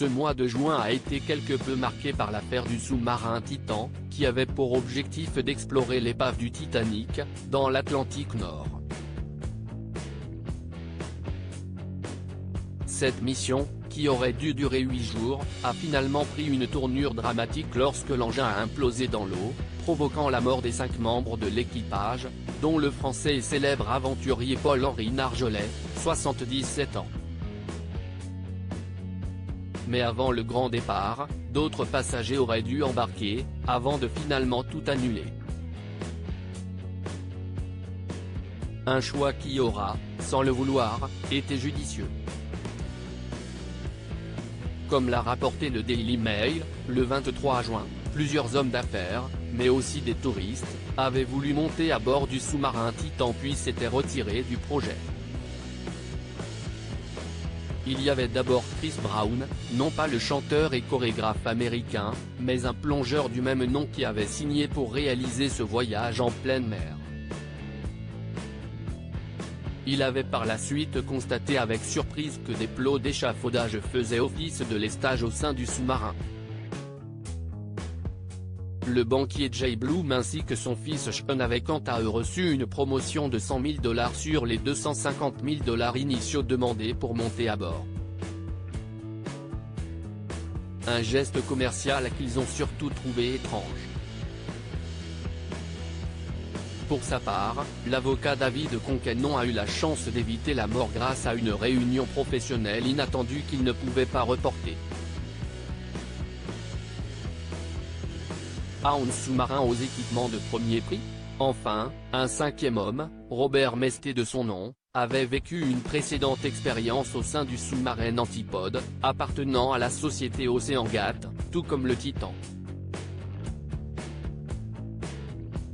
Ce mois de juin a été quelque peu marqué par l'affaire du sous-marin Titan, qui avait pour objectif d'explorer l'épave du Titanic, dans l'Atlantique Nord. Cette mission, qui aurait dû durer 8 jours, a finalement pris une tournure dramatique lorsque l'engin a implosé dans l'eau, provoquant la mort des 5 membres de l'équipage, dont le français et célèbre aventurier Paul-Henri Nargeolet, 77 ans. Mais avant le grand départ, d'autres passagers auraient dû embarquer, avant de finalement tout annuler. Un choix qui aura, sans le vouloir, été judicieux. Comme l'a rapporté le Daily Mail, le 23 juin, plusieurs hommes d'affaires, mais aussi des touristes, avaient voulu monter à bord du sous-marin Titan puis s'étaient retirés du projet. Il y avait d'abord Chris Brown, non pas le chanteur et chorégraphe américain, mais un plongeur du même nom qui avait signé pour réaliser ce voyage en pleine mer. Il avait par la suite constaté avec surprise que des plots d'échafaudage faisaient office de lestage au sein du sous-marin. Le banquier Jay Bloom ainsi que son fils Sean avaient quant à eux reçu une promotion de $100 000 sur les $250 000 initiaux demandés pour monter à bord. Un geste commercial qu'ils ont surtout trouvé étrange. Pour sa part, l'avocat David Conquenon a eu la chance d'éviter la mort grâce à une réunion professionnelle inattendue qu'il ne pouvait pas reporter. Un sous-marin aux équipements de premier prix. Enfin, un 5e homme, Robert Mesté de son nom, avait vécu une précédente expérience au sein du sous-marin Antipode, appartenant à la société OceanGate, tout comme le Titan.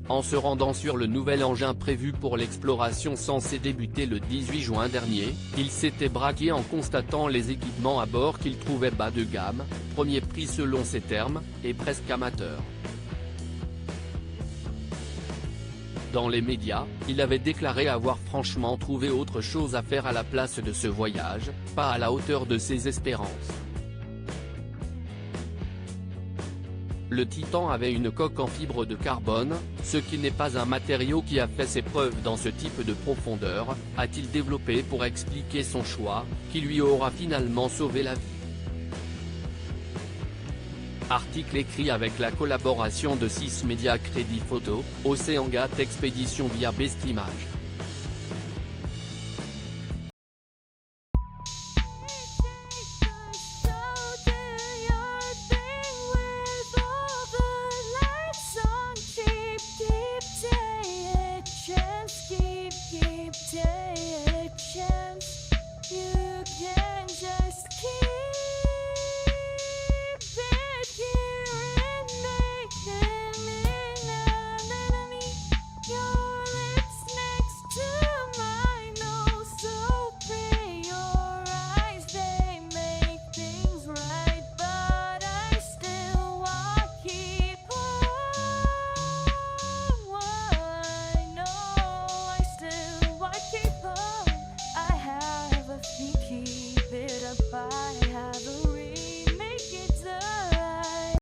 En se rendant sur le nouvel engin prévu pour l'exploration censée débuter le 18 juin dernier, il s'était braqué en constatant les équipements à bord qu'il trouvait bas de gamme, premier prix selon ses termes, et presque amateur. Dans les médias, il avait déclaré avoir franchement trouvé autre chose à faire à la place de ce voyage, pas à la hauteur de ses espérances. Le Titan avait une coque en fibre de carbone, ce qui n'est pas un matériau qui a fait ses preuves dans ce type de profondeur, a-t-il développé pour expliquer son choix, qui lui aura finalement sauvé la vie. Article écrit avec la collaboration de 6 médias Crédit Photo, OceanGate Expédition via Best Images.